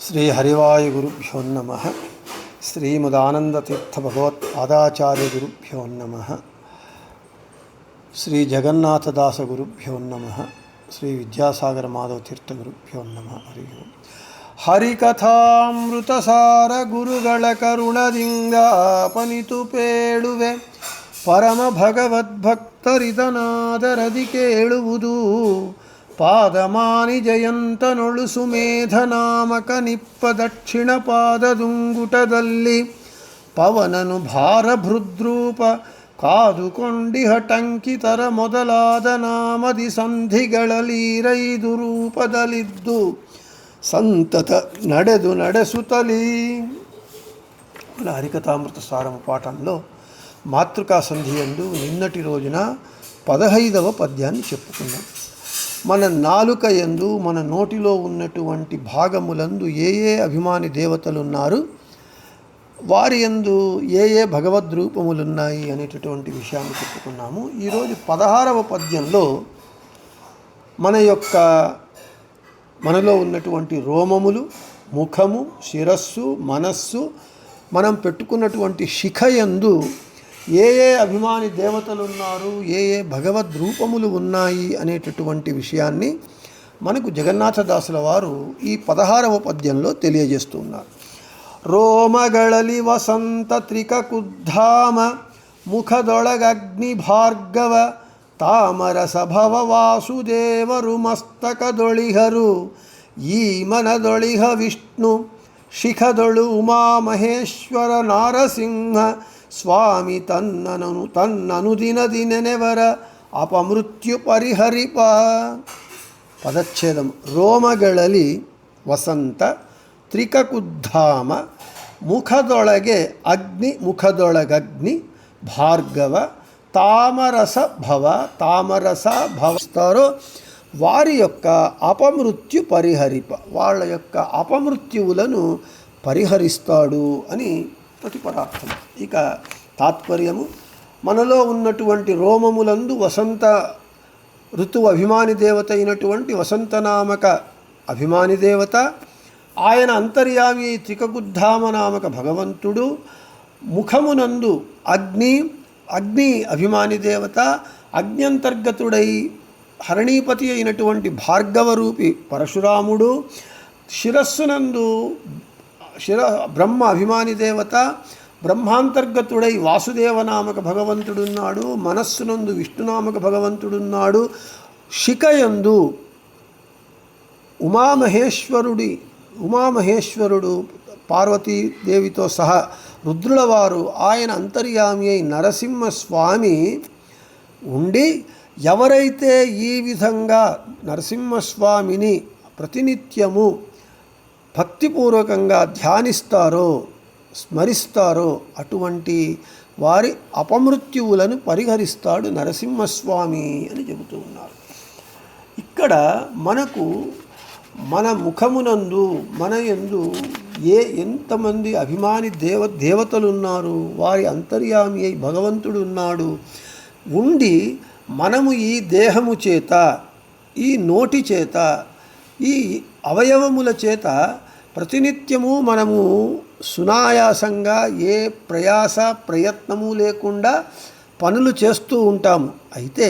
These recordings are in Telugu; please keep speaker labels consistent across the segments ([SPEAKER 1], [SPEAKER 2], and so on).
[SPEAKER 1] శ్రీ హరివాయుగురుభ్యో నమః. శ్రీమదానందతీర్థ భగవత్పాదాచార్య గురుభ్యో నమః. శ్రీ జగన్నాథదాస గురుభ్యో నమః. శ్రీ విద్యాసాగర మాధవ తీర్థ గురుభ్యో నమః. హరి ఓం. ಹರಿಕಥಾಮೃತಸಾರ ಗುರುಗಳ ಕರುಣದಿಂಗಾಪನಿತು ಪೇಳುವೆ ಪರಮ ಭಗವದ್ಭಕ್ತರಿದನಾದರದಿ ಕೇಳುವುದು ಪಾದಮಾನಿ ಜಯಂತನೊಳು ಸುಮೇಧನಾಮಕ ನಿಪ್ಪ ದಕ್ಷಿಣ ಪಾದದುಂಗುಟದಲ್ಲಿ ಪವನನು ಭಾರಭೃದ್ರೂಪ ಕಾದುಕೊಂಡಿಹ ಟಂಕಿತರ ಮೊದಲಾದ ನಾಮದಿ ಸಂಧಿಗಳಲೀರೈದು ರೂಪದಲ್ಲಿದ್ದು సంతత ನಡೆಸುತ್ತಲీ. హరికథామృత సారము పాఠంలో మాతృకా సంధి యందు నిన్నటి రోజున 15వ పద్యాన్ని చెప్పుకున్నాం. మన నాలుక యందు మన నోటిలో ఉన్నటువంటి భాగములందు ఏ ఏ అభిమాని దేవతలు ఉన్నారు, వారి యందు ఏ ఏ భగవద్రూపములున్నాయి అనేటటువంటి విషయాన్ని చెప్పుకున్నాము. ఈరోజు 16వ పద్యంలో మనలో ఉన్నటువంటి రోమములు, ముఖము, శిరస్సు, మనస్సు, మనం పెట్టుకున్నటువంటి శిఖయందు ఏ ఏ అభిమాని దేవతలు ఉన్నారు, ఏ ఏ భగవద్ రూపములు ఉన్నాయి అనేటటువంటి విషయాన్ని మనకు జగన్నాథదాసుల వారు ఈ 16వ పద్యంలో తెలియజేస్తున్నారు. రోమಗಳಲಿ వసంత త్రికకుద్ధామ ముఖదొళగగ్ని భార్గవ ತಾಮರಸ ಭವ ವಾಸುದೇವರು ಮಸ್ತಕದೊಳಿಹರು ಈ ಮನದೊಳಿಹ ವಿಷ್ಣು ಶಿಖದೊಳು ಉಮಾಮಹೇಶ್ವರ ನಾರಸಿಂಹ ಸ್ವಾಮಿ ತನ್ನನುದಿನದಿ ನೆನೆವರ ಅಪಮೃತ್ಯು ಪರಿಹರಿಪ. ಪದಚ್ಛೇದಂ. ರೋಮಗಳಲ್ಲಿ ವಸಂತ, ತ್ರಿಕಕುದ್ಧಾಮ, ಮುಖದೊಳಗೆ ಅಗ್ನಿ, ಮುಖದೊಳಗಗ್ನಿ, ಭಾರ್ಗವ, తామరస భవస్తారో వారి యొక్క అపమృత్యు పరిహరిప, వాళ్ళ యొక్క అపమృత్యువులను పరిహరిస్తాడు అని ప్రతిపదార్థం. ఇక తాత్పర్యము, మనలో ఉన్నటువంటి రోమములందు వసంత ఋతువు అభిమాని దేవత అయినటువంటి వసంతనామక అభిమాని దేవత, ఆయన అంతర్యామి త్రికకుద్ధామ నామక భగవంతుడు, ముఖమునందు అగ్ని అభిమాని దేవత, అగ్న్యంతర్గతుడై హరణీపతి అయినటువంటి భార్గవరూపి పరశురాముడు, శిరస్సునందు బ్రహ్మ అభిమాని దేవత, బ్రహ్మాంతర్గతుడై వాసుదేవనామక భగవంతుడున్నాడు, మనస్సునందు విష్ణునామక భగవంతుడున్నాడు, శిఖయందు ఉమామహేశ్వరుడు పార్వతీదేవితో సహా రుద్రుల వారు, ఆయన అంతర్యామి అయి నరసింహస్వామి ఉండి, ఎవరైతే ఈ విధంగా నరసింహస్వామిని ప్రతినిత్యము భక్తిపూర్వకంగా ధ్యానిస్తారో, స్మరిస్తారో అటువంటి వారి అపమృత్యువులను పరిహరిస్తాడు నరసింహస్వామి అని చెబుతూ ఉన్నారు. ఇక్కడ మనకు మన ముఖమునందు మన యందు ఎంతమంది అభిమాని దేవతలు ఉన్నారు, వారి అంతర్యామి అయి భగవంతుడు ఉన్నాడు ఉండి, మనము ఈ దేహము చేత, ఈ నోటి చేత, ఈ అవయవముల చేత ప్రతినిత్యము మనము సునాయాసంగా ఏ ప్రయత్నము లేకుండా పనులు చేస్తూ ఉంటాము. అయితే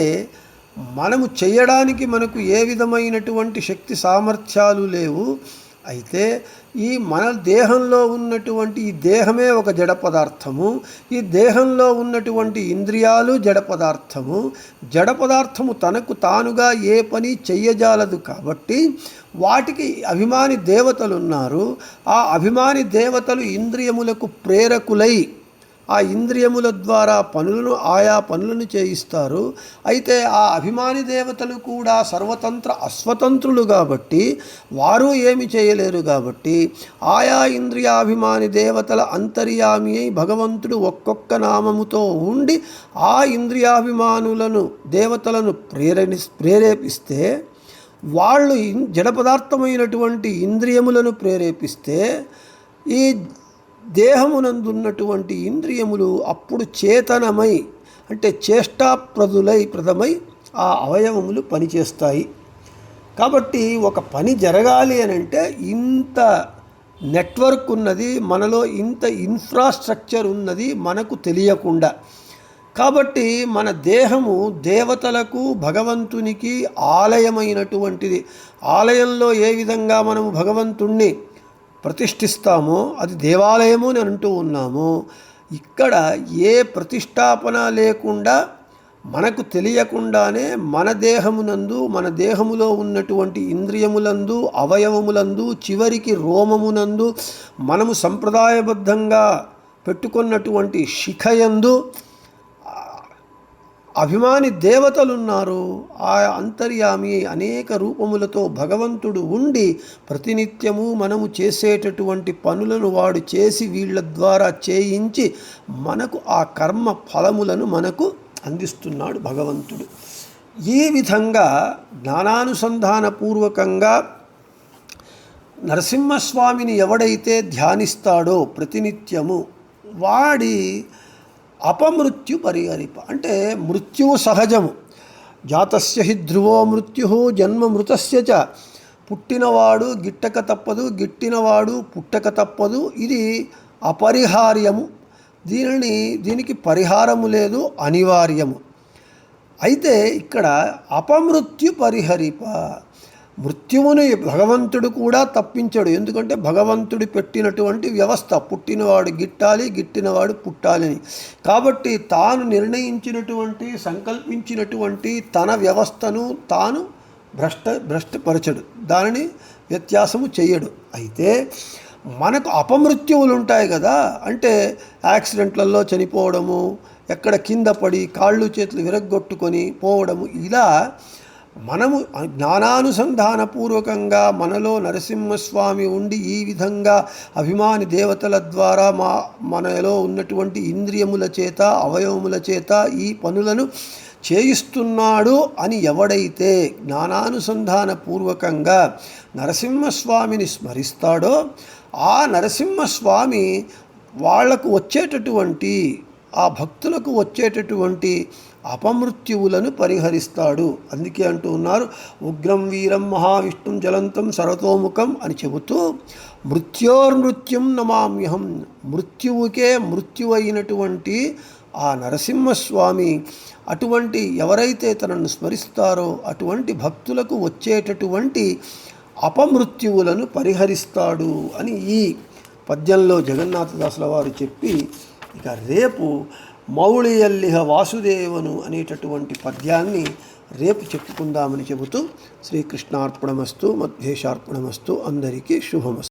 [SPEAKER 1] మనము చేయడానికి మనకు ఏ విధమైనటువంటి శక్తి సామర్థ్యాలు లేవు. అయితే ఈ మన దేహంలో ఉన్నటువంటి ఈ దేహమే ఒక జడ పదార్థము, ఈ దేహంలో ఉన్నటువంటి ఇంద్రియాలు జడ పదార్థము తనకు తానుగా ఏ పని చెయ్యజాలదు. కాబట్టి వాటికి అభిమాని దేవతలు ఉన్నారు. ఆ అభిమాని దేవతలు ఇంద్రియములకు ప్రేరకులై ఆ ఇంద్రియముల ద్వారా ఆయా పనులను చేయిస్తారు. అయితే ఆ అభిమాని దేవతలు కూడా సర్వతంత్ర అస్వతంత్రులు కాబట్టి వారు ఏమి చేయలేరు. కాబట్టి ఆయా ఇంద్రియాభిమాని దేవతల అంతర్యామి అయి భగవంతుడు ఒక్కొక్క నామముతో ఉండి ఆ ఇంద్రియాభిమానులను దేవతలను ప్రేరేపిస్తే, వాళ్ళు జడ పదార్థమైనటువంటి ఇంద్రియములను ప్రేరేపిస్తే, ఈ దేహమునందున్నటువంటి ఇంద్రియములు అప్పుడు చేతనమై, అంటే చేష్టాప్రదమై ఆ అవయవములు పనిచేస్తాయి. కాబట్టి ఒక పని జరగాలి అని అంటే ఇంత నెట్వర్క్ ఉన్నది, మనలో ఇంత ఇన్ఫ్రాస్ట్రక్చర్ ఉన్నది మనకు తెలియకుండా. కాబట్టి మన దేహము దేవతలకు భగవంతునికి ఆలయమైనటువంటిది. ఆలయంలో ఏ విధంగా మనము భగవంతుణ్ణి ప్రతిష్ఠిస్తామో అది దేవాలయము అని అంటూ ఉన్నాము. ఇక్కడ ఏ ప్రతిష్టాపన లేకుండా మనకు తెలియకుండానే మన దేహమునందు, మన దేహములో ఉన్నటువంటి ఇంద్రియములందు, అవయవములందు, చివరికి రోమమునందు మనము సంప్రదాయబద్ధంగా పెట్టుకున్నటువంటి శిఖయందు అభిమాని దేవతలున్నారు. ఆ అంతర్యామి అనేక రూపములతో భగవంతుడు ఉండి ప్రతినిత్యము మనము చేసేటటువంటి పనులను వాడు చేసి వీళ్ళ ద్వారా చేయించి మనకు ఆ కర్మ ఫలములను మనకు అందిస్తున్నాడు భగవంతుడు. ఈ విధంగా జ్ఞానానుసంధానపూర్వకంగా నరసింహస్వామిని ఎవడైతే ధ్యానిస్తాడో ప్రతినిత్యము వాడి అపమృత్యు పరిహరిప, అంటే మృత్యువు సహజము. జాతస్య హి ధ్రువో మృత్యు జన్మ మృతస్య చ, పుట్టినవాడు గిట్టక తప్పదు, గిట్టినవాడు పుట్టక తప్పదు. ఇది అపరిహార్యము. దీనికి పరిహారము లేదు, అనివార్యము. అయితే ఇక్కడ అపమృత్యు పరిహరిప, మృత్యువుని భగవంతుడు కూడా తప్పించడు. ఎందుకంటే భగవంతుడు పెట్టినటువంటి వ్యవస్థ, పుట్టినవాడు గిట్టాలి, గిట్టినవాడు పుట్టాలని. కాబట్టి తాను నిర్ణయించినటువంటి, సంకల్పించినటువంటి తన వ్యవస్థను తాను భ్రష్టపరచడు, దానిని వ్యత్యాసము చేయడు. అయితే మనకు అపమృత్యువులు ఉంటాయి కదా, అంటే యాక్సిడెంట్లలో చనిపోవడము, ఎక్కడ కింద పడి కాళ్ళు చేతులు విరగ్గొట్టుకొని పోవడము, ఇలా మనము జ్ఞానానుసంధానపూర్వకంగా మనలో నరసింహస్వామి ఉండి ఈ విధంగా అభిమాని దేవతల ద్వారా మనలో ఉన్నటువంటి ఇంద్రియముల చేత, అవయవముల చేత ఈ పనులను చేయిస్తున్నాడు అని ఎవడైతే జ్ఞానానుసంధానపూర్వకంగా నరసింహస్వామిని స్మరిస్తాడో ఆ నరసింహస్వామి వాళ్లకు వచ్చేటటువంటి, ఆ భక్తులకు వచ్చేటటువంటి అపమృత్యువులను పరిహరిస్తాడు. అందుకే అంటూ ఉన్నారు, ఉగ్రం వీరం మహావిష్ణుం జ్వలంతం సర్వతోముఖం అని చెబుతూ మృత్యోర్మృత్యుం నమామ్యహం, మృత్యువుకే మృత్యువైనటువంటి ఆ నరసింహస్వామి అటువంటి ఎవరైతే తనను స్మరిస్తారో అటువంటి భక్తులకు వచ్చేటటువంటి అపమృత్యువులను పరిహరిస్తాడు అని ఈ పద్యంలో జగన్నాథదాసుల వారు చెప్పి, ఇక రేపు మౌళియల్లిహ వాసుదేవను అనేటటువంటి పద్యాన్ని రేపు చెప్పుకుందామని చెబుతూ శ్రీకృష్ణార్పణమస్తు, మధ్యేశార్పణమస్తు, అందరికీ శుభమస్తు.